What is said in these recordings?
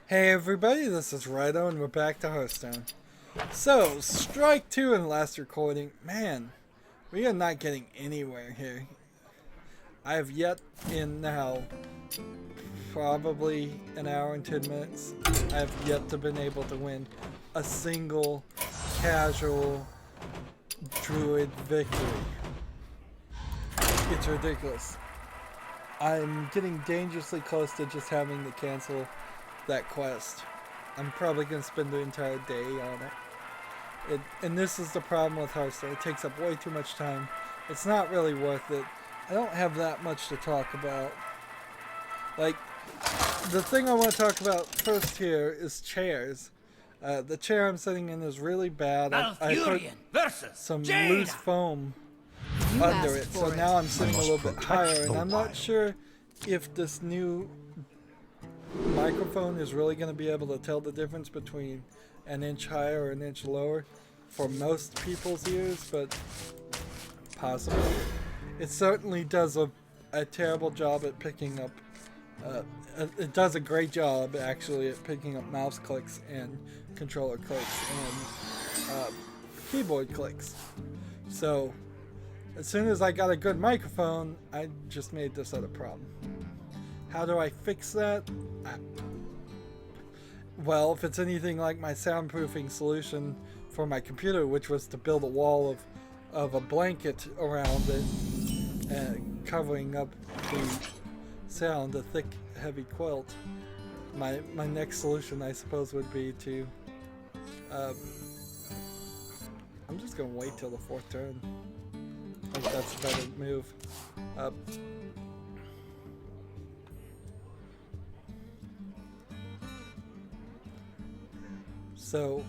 Hey everybody, this is Rydo and we're back to Hearthstone. So, strike 2 in last recording. Man, we are not getting anywhere here. I have yet in now probably an hour and 10 minutes. I have yet to been able to win a single casual druid victory. It's ridiculous. I'm getting dangerously close to just having to cancel that quest. I'm probably going to spend the entire day on it. And this is the problem with Hearthstone. It takes up way too much time. It's not really worth it. I don't have that much to talk about. Like, the thing I want to talk about first here is chairs. The chair I'm sitting in is really bad. I put some loose foam under it, so now I'm sitting a little bit higher, and I'm not sure if this new microphone is really going to be able to tell the difference between an inch higher or an inch lower for most people's ears, but possibly. It certainly does a terrible job at picking up, it does a great job actually at picking up mouse clicks and controller clicks and keyboard clicks. So as soon as I got a good microphone, I just made this other problem. How do I fix that? Well, if it's anything like my soundproofing solution for my computer, which was to build a wall of a blanket around it, covering up the sound, a thick, heavy quilt, my next solution, I suppose, would be to... I'm just going to wait till the 4th turn. I think that's a better move. So,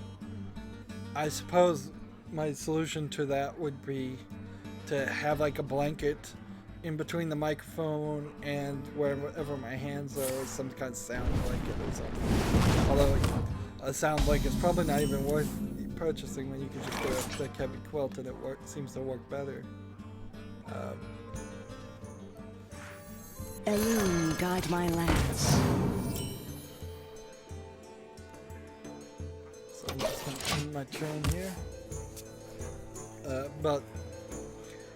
I suppose my solution to that would be to have like a blanket in between the microphone and wherever my hands are, some kind of sound blanket or something. Although a sound blanket's probably not even worth purchasing when you can just get a thick, heavy quilt and it seems to work better. Alone guide my lands. So I'm just going to end my turn here. But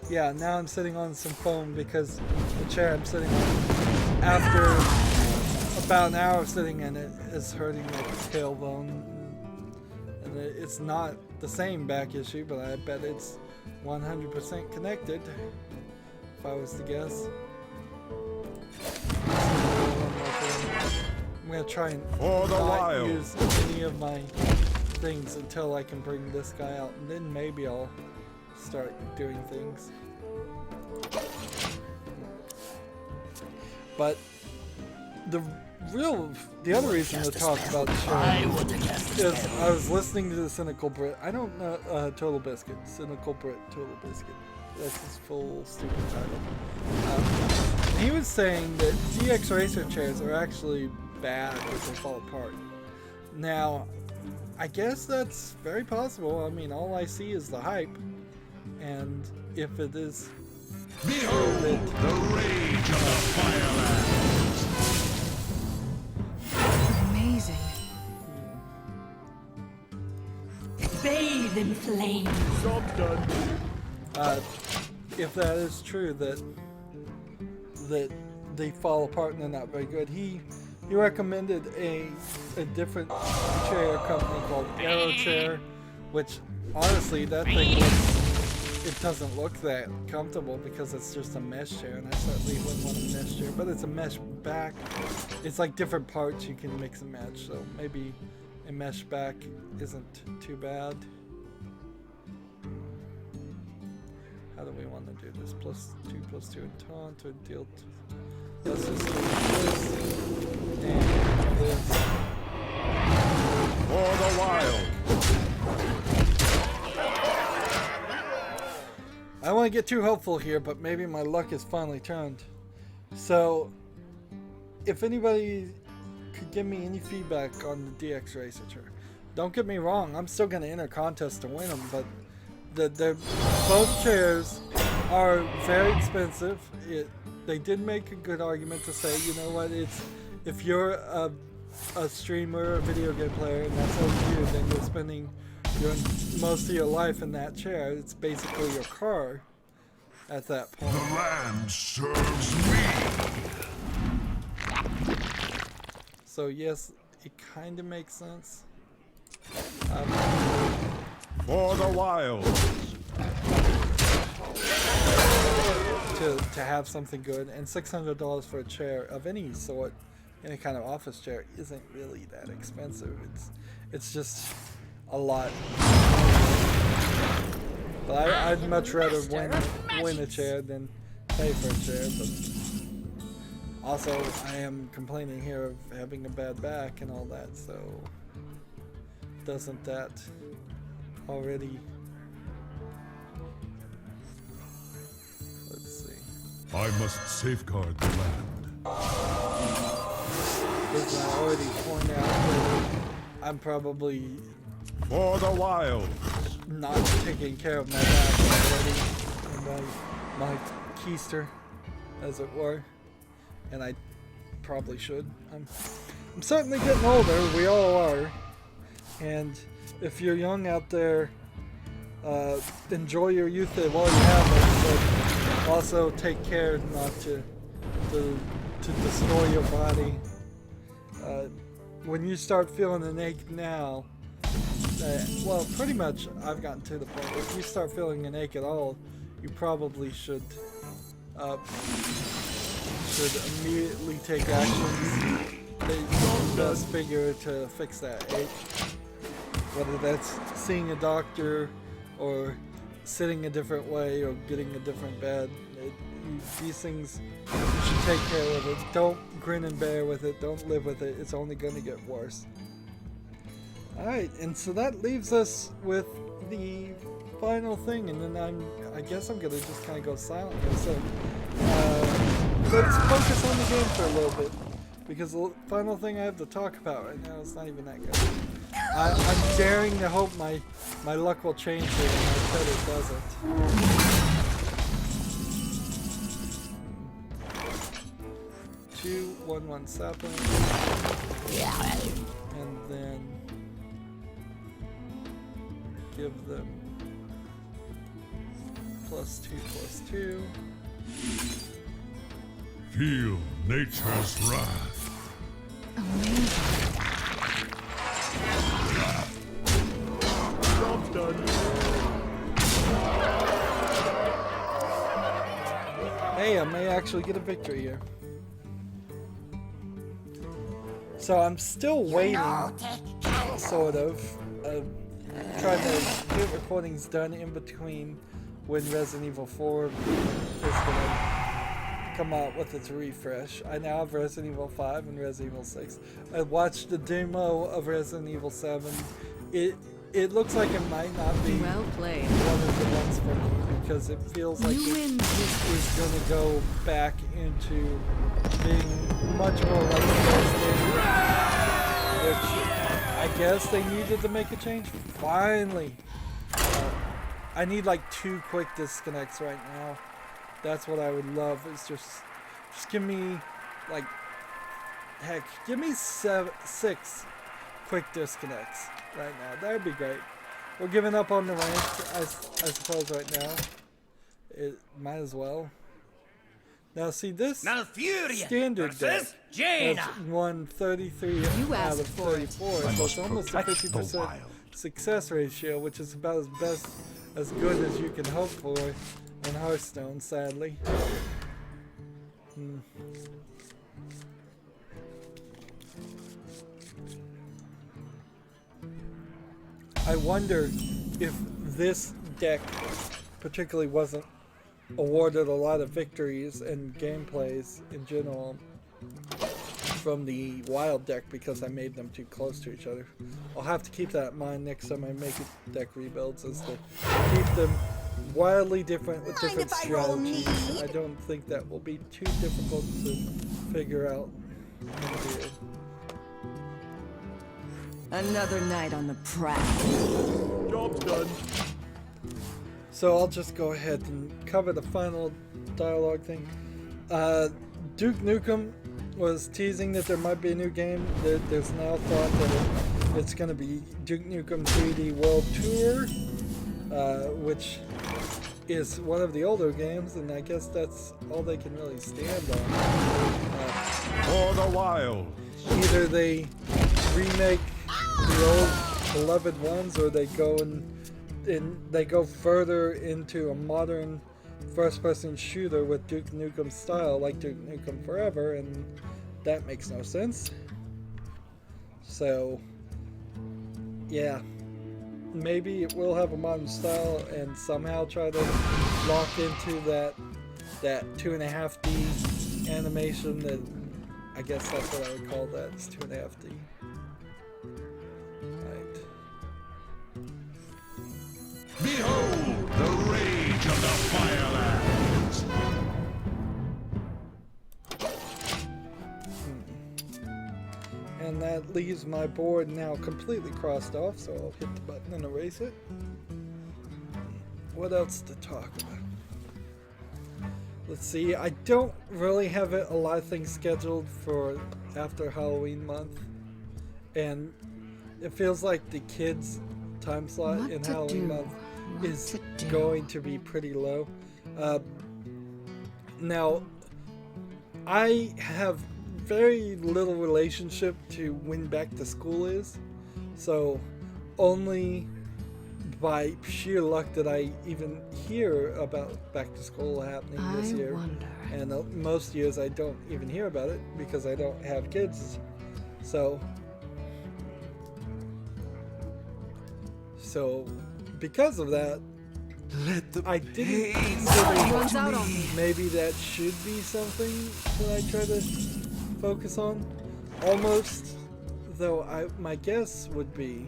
yeah, now I'm sitting on some foam because the chair I'm sitting on, after about an hour of sitting in it, is hurting my tailbone. And it's not the same back issue, but I bet it's 100% connected, if I was to guess. I'm going to try and not use any of my things until I can bring this guy out, and then maybe I'll start doing things. But the other reason to talk about the show is I was listening to the Cynical Brit. I don't know, Total Biscuit. Cynical Brit, Total Biscuit. That's his full stupid title. He was saying that DX Racer chairs are actually bad if they fall apart. Now, I guess that's very possible. I mean, all I see is the hype. And if it is... Behold the rage of the Firelands! Amazing. Bathe in flames. Job done. If that is true, that they fall apart and they're not very good, he recommended a different chair company called Aero Chair, which honestly that thing doesn't look that comfortable because it's just a mesh chair, and I certainly wouldn't want a mesh chair, but it's a mesh back. It's like different parts you can mix and match, so maybe a mesh back isn't too bad. How do we want to do this? +2/+2 and taunt, or deal let's just do this and this. For the wild! I don't want to get too hopeful here, but maybe my luck has finally turned. So, if anybody could give me any feedback on the DX Racer chair. Don't get me wrong, I'm still going to enter contests to win them, but both chairs are very expensive. They did make a good argument to say, you know what, if you're a a streamer, a video game player, and that's all you do, then you're spending most of your life in that chair. It's basically your car at that point. The land serves me. So yes, it kind of makes sense. For the wild. To have something good, and $600 for a chair of any sort, any kind of office chair, isn't really that expensive. It's just a lot. But I'd much rather win a chair than pay for a chair. But also, I am complaining here of having a bad back and all that. So doesn't that already? I must safeguard the land. As I already pointed out that I'm probably For the wild. not taking care of my back already, and my keister, as it were, and I probably should. I'm certainly getting older. We all are, and if you're young out there, enjoy your youth while you have it, but also take care not to destroy your body. When you start feeling an ache now, well, pretty much I've gotten to the point. If you start feeling an ache at all, you probably should immediately take actions. It's the best figure to fix that ache. Whether that's seeing a doctor or sitting a different way or getting a different bed. These things, you should take care of it. Don't grin and bear with it. Don't live with it. It's only going to get worse. Alright, and so that leaves us with the final thing, and then I guess I'm going to just kind of go silent here. So, let's focus on the game for a little bit, because the final thing I have to talk about right now is not even that good. I'm daring to hope my luck will change here, and I bet it doesn't. 2/1/1 sapling, and then give them +2/+2. Feel nature's wrath. Job's done. Hey, I may actually get a victory here. So I'm still waiting, sort of, trying to get recordings done in between when Resident Evil 4 is going to come out with its refresh. I now have Resident Evil 5 and Resident Evil 6. I watched the demo of Resident Evil 7. It looks like it might not be Well played. one of the ones for me, because it feels like it is going to go back into being much more like the first game, which I guess they needed to make a change. Finally. I need like 2 quick disconnects right now. That's what I would love, is just give me, like, heck, give me 6 quick disconnects right now. That would be great. We're giving up on the rank, I suppose, right now. It might as well. Now see, this standard deck has won 33 out of 34, so it's almost a 50% success ratio, which is about as good as you can hope for in Hearthstone, sadly. I wonder if this deck particularly wasn't awarded a lot of victories and gameplays in general from the wild deck because I made them too close to each other. I'll have to keep that in mind next time I make deck rebuilds, is to keep them wildly different with different strategies. I don't think that will be too difficult to figure out. Another night on the prowl. Job's done. So I'll just go ahead and cover the final dialogue thing. Duke Nukem was teasing that there might be a new game. There's now thought that it's going to be Duke Nukem 3D World Tour, which is one of the older games, and I guess that's all they can really stand on. For the wild. Either they remake the old beloved ones, or they go and they go further into a modern first-person shooter with Duke Nukem style, like Duke Nukem Forever, and that makes no sense. So, yeah, maybe it will have a modern style and somehow try to lock into that 2.5D animation. That I guess that's what I would call that. It's 2.5D. Right. Behold the rage of the Firelands! And that leaves my board now completely crossed off, so I'll hit the button and erase it. What else to talk about? Let's see, I don't really have a lot of things scheduled for after Halloween month. And it feels like the kids' time slot in Halloween month is going to be pretty low. Now, I have very little relationship to when back to school is, so only by sheer luck did I even hear about back to school happening this year. And most years I don't even hear about it because I don't have kids. So because of that, I didn't consider maybe that should be something that I try to focus on. Almost, though, my guess would be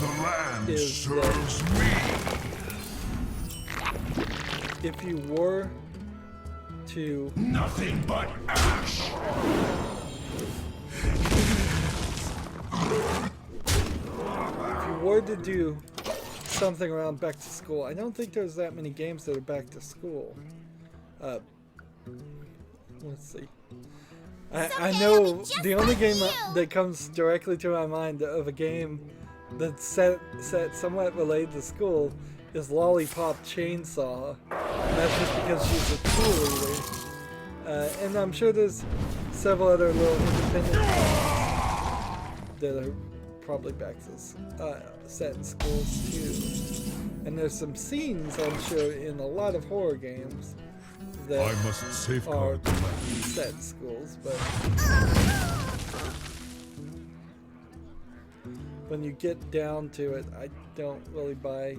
The land is serves me. if you were to Nothing but ash. do something around back to school, I don't think there's that many games that are back to school. Let's see. I know the only game that comes directly to my mind of a game that's set somewhat related to school is Lollipop Chainsaw. And that's just because she's a tool leader. And I'm sure there's several other little independent games that are probably back to set in schools too. And there's some scenes, I'm sure, in a lot of horror games that I must are safeguard the land. set in schools, but when you get down to it, I don't really buy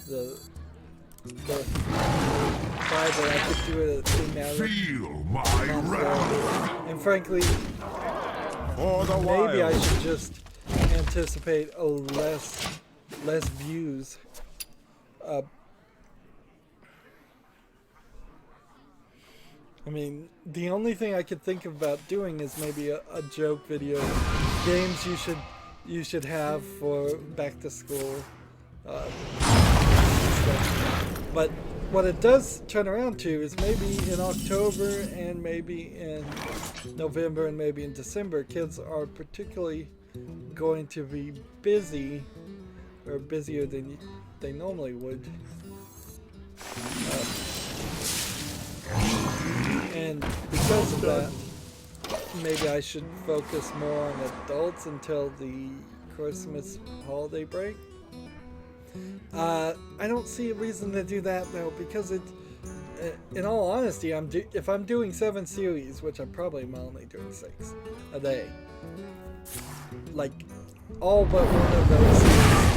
the buy that I could do it in that. Feel my wrath. And frankly, For the maybe I wild. should just anticipate a less views. I mean, the only thing I could think about doing is maybe a joke video, games you should have for back to school. But what it does turn around to is maybe in October and maybe in November and maybe in December, kids are particularly going to be busy, or busier than they normally would. And because of that, maybe I should focus more on adults until the Christmas holiday break. I don't see a reason to do that though, because in all honesty, if I'm doing 7 series, which I'm probably only doing 6 a day, like all but one of those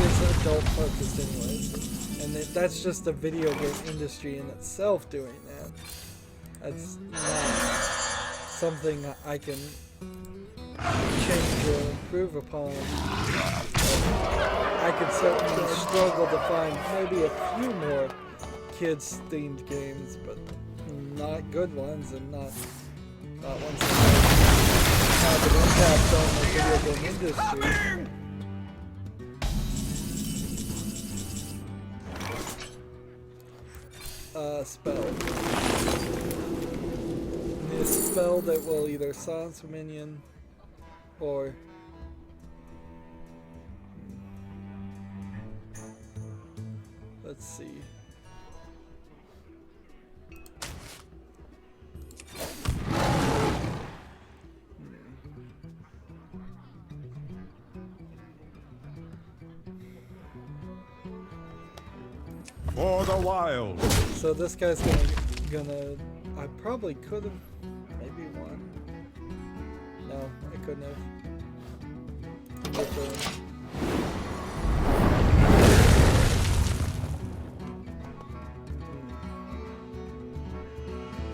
is adult focused anyways, and that's just the video game industry in itself doing that. That's not something I can change or improve upon. I could certainly struggle to find maybe a few more kids themed games, but not good ones, and not ones that have an impact on the video game industry. Spell. spell that will either silence a minion or let's see. For the wild. So this guy's gonna I probably could have maybe won. No, I couldn't have.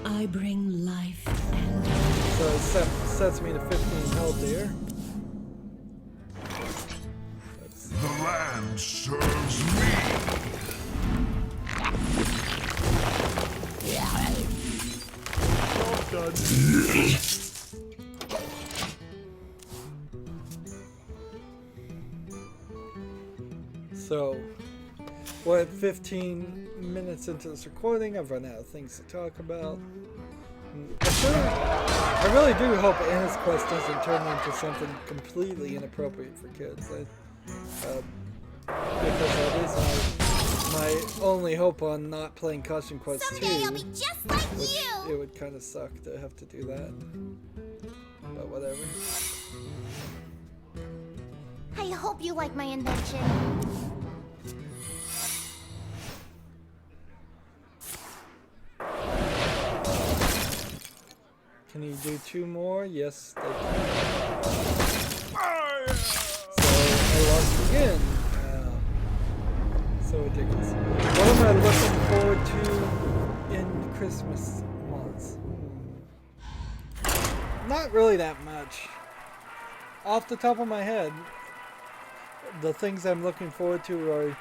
I bring life and So it sets me to 15 health here. The land serves me. Well done. So we're at 15 minutes into this recording. I've run out of things to talk about. I really do hope Anna's Quest doesn't turn into something completely inappropriate for kids. Because that is my only hope on not playing Custom Quest 2. Someday I'll be just like Which you. it would kind of suck to have to do that. But whatever. I hope you like my invention. Can you do 2 more? Yes, they can. So I lost again. So ridiculous. What am I looking forward to in Christmas months? Not really that much. Off the top of my head, the things I'm looking forward to are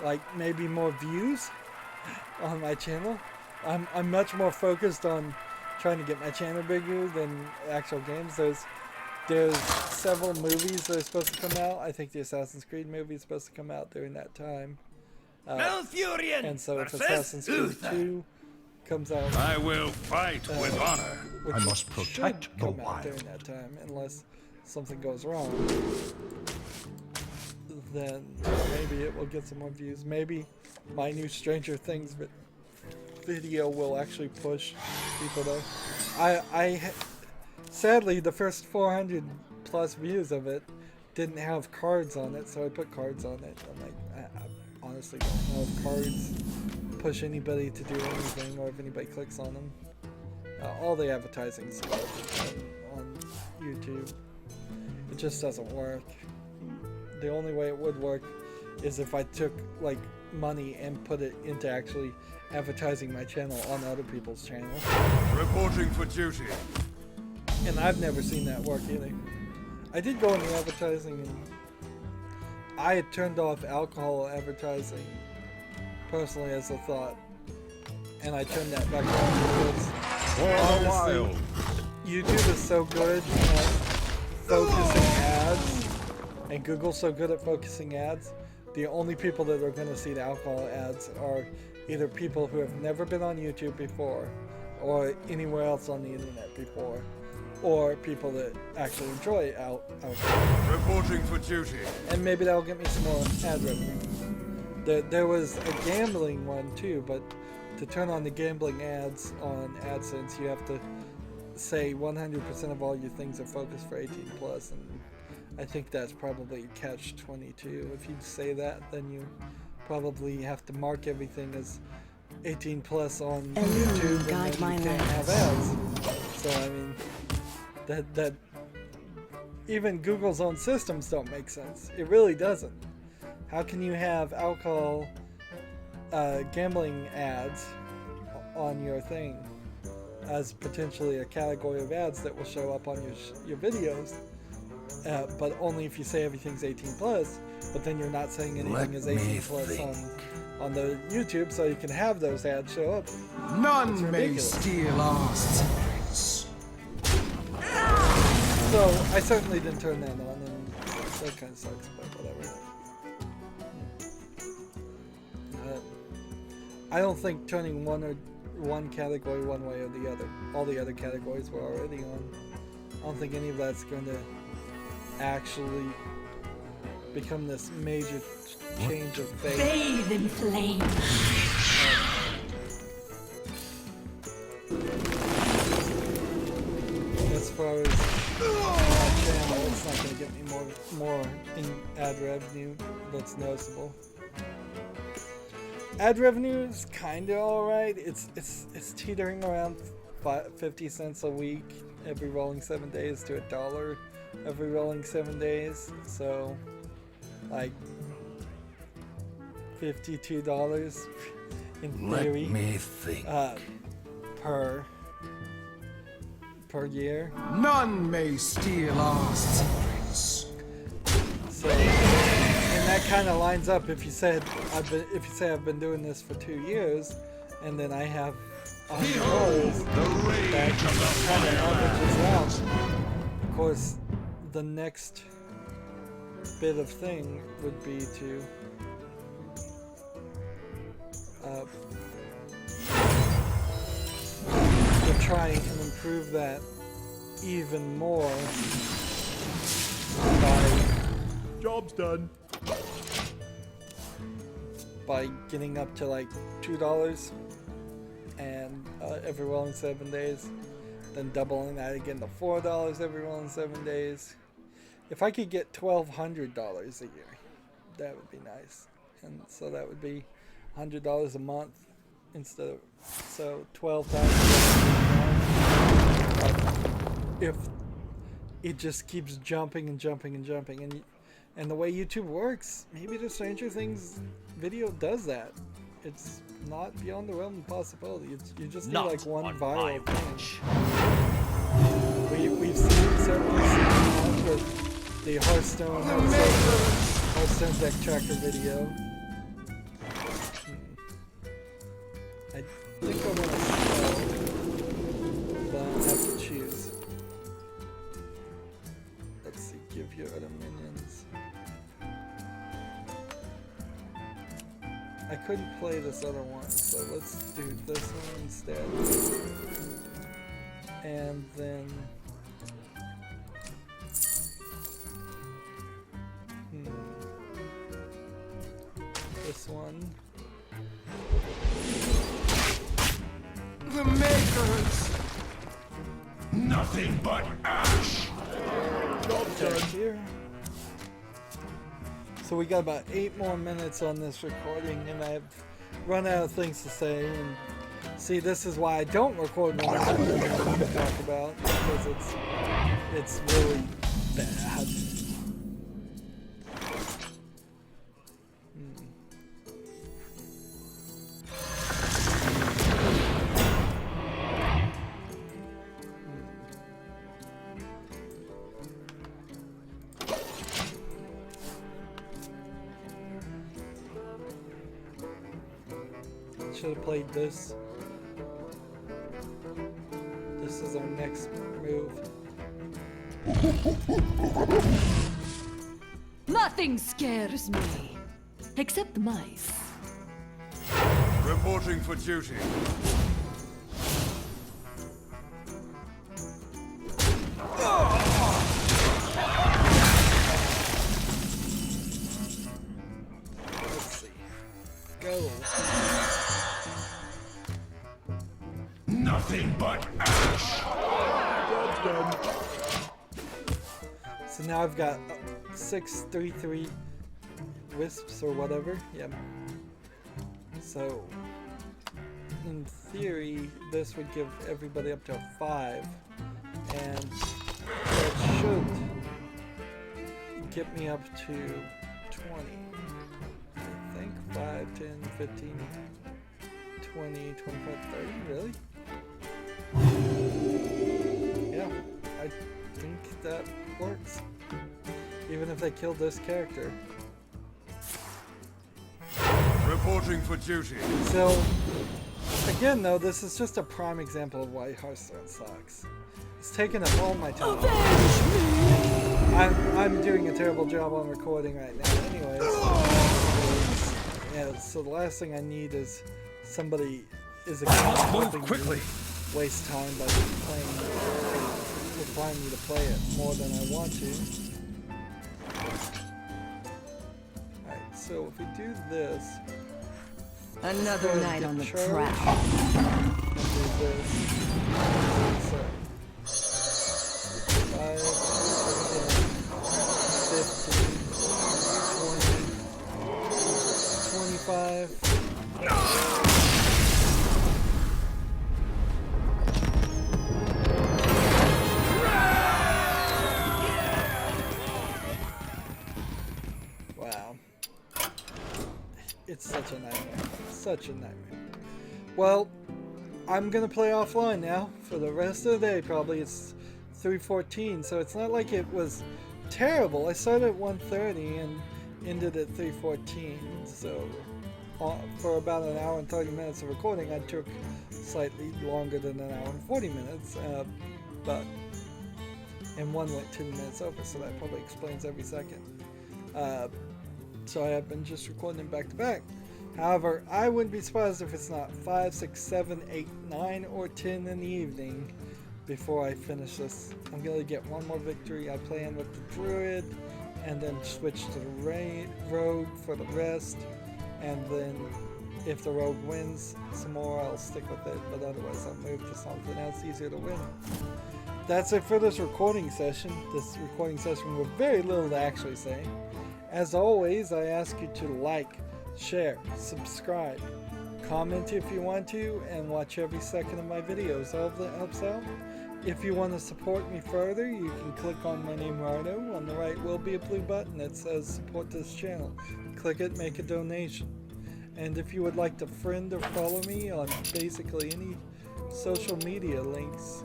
like maybe more views on my channel. I'm much more focused on trying to get my channel bigger than actual games. There's several movies that are supposed to come out. I think the Assassin's Creed movie is supposed to come out during that time. And so if Assassin's Creed 2 comes out, I will fight with honor. which I must should protect the come out wild. during that time, unless something goes wrong. Then maybe it will get some more views. Maybe my new Stranger Things video will actually push people though. Sadly, the first 400 plus views of it didn't have cards on it, so I put cards on it. I'm like, I honestly don't know if cards push anybody to do anything or if anybody clicks on them. All the advertising is on YouTube. It just doesn't work. The only way it would work is if I took like money and put it into actually advertising my channel on other people's channels. Reporting for duty. And I've never seen that work either. I did go into advertising and I had turned off alcohol advertising personally as a thought. And I turned that back on because honestly, YouTube is so good at focusing ads and Google's so good at focusing ads. The only people that are going to see the alcohol ads are either people who have never been on YouTube before or anywhere else on the internet before, or people that actually enjoy alcohol. Reporting for duty. And maybe that'll get me some more ad revenue. There was a gambling one too, but to turn on the gambling ads on AdSense, you have to say 100% of all your things are focused for 18 plus, and I think that's probably catch-22. If you say that, then you probably have to mark everything as 18 plus on YouTube, and then you can't have ads. So I mean, that even Google's own systems don't make sense. It really doesn't. How can you have alcohol gambling ads on your thing as potentially a category of ads that will show up on your videos, but only if you say everything's 18 plus, but then you're not saying anything is 18 plus on the YouTube, so you can have those ads show up. None may steal our secrets. So I certainly didn't turn that on, and that kind of sucks, but whatever. I don't think turning one or one category one way or the other. All the other categories were already on. I don't think any of that's going to actually become this major change of fate. Bathe in flame. As far as my channel, it's not going to get me more in ad revenue that's noticeable. Ad revenue is kind of alright. It's teetering around 50 cents a week every rolling 7 days to $1 every rolling 7 days. So, like $52 in theory. Let me think. Per year. None may steal our secrets. So, and that kind of lines up if you say I've been doing this for 2 years, and then I have $100. That kind of averages out. Of course, the next bit of thing would be to try and improve that even more Job's done. by getting up to like $2 and every rolling 7 days, then doubling that again to $4 every rolling 7 days. If I could get $1,200 a year, that would be nice, and so that would be $100 a month instead of, so 12 times. If it just keeps jumping and jumping and jumping, and the way YouTube works, maybe the Stranger Things video does that. It's not beyond the realm of possibility. You just need like one viral thing. We've seen several scenes with the Hearthstone deck tracker video. I think I want to sell, but I have to choose. Let's see, give your other minions. I couldn't play this other one, so let's do this one instead. And then this one. The makers! Nothing but ash. Back here. So we got about 8 more minutes on this recording, and I've run out of things to say. And see, this is why I don't record when I have anything to talk about, because it's really bad. Should have played this. This is our next move. Nothing scares me, except mice. Reporting for duty. Let's see. Go. Nothing but ash. Job's done. So now I've got 633 wisps or whatever. Yep. So in theory, this would give everybody up to a 5, and that should get me up to 20. I think 5, 10, 15, 20, 25, 30. Really? Yeah, I think that works. Even if they killed this character. Reporting for duty. So, again though, this is just a prime example of why Hearthstone sucks. It's taken up all my time. I'm doing a terrible job on recording right now anyways. Yeah, so the last thing I need is somebody is again Move helping quickly. me waste time by playing, requiring me to play it more than I want to. Alright, so if we do this, Another Go ahead night and on the get charged. track. and do this, so 5, 10, 15, 20, 25. Wow. It's such a nightmare. Such a nightmare. Well, I'm gonna play offline now for the rest of the day. Probably it's 3:14, so it's not like it was terrible. I started at 1:30 and ended at 3:14. So for about an hour and 30 minutes of recording, I took slightly longer than an hour and 40 minutes, and one went 2 minutes over, so that probably explains every second. So I have been just recording them back to back. However, I wouldn't be surprised if it's not 5, 6, 7, 8, 9, or 10 in the evening before I finish this. I'm going to get one more victory. I plan with the druid, and then switch to the rogue for the rest. And then if the rogue wins some more, I'll stick with it. But otherwise, I'll move to something else easier to win. That's it for this recording session. This recording session with very little to actually say. As always, I ask you to like, share, subscribe, comment if you want to, and watch every second of my videos. All of that helps out. If you want to support me further, you can click on my name Rydo. On the right will be a blue button that says support this channel. Click it, make a donation. And if you would like to friend or follow me on basically any social media links,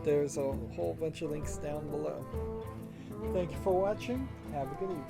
there's a whole bunch of links down below. Thank you for watching. Have a good evening.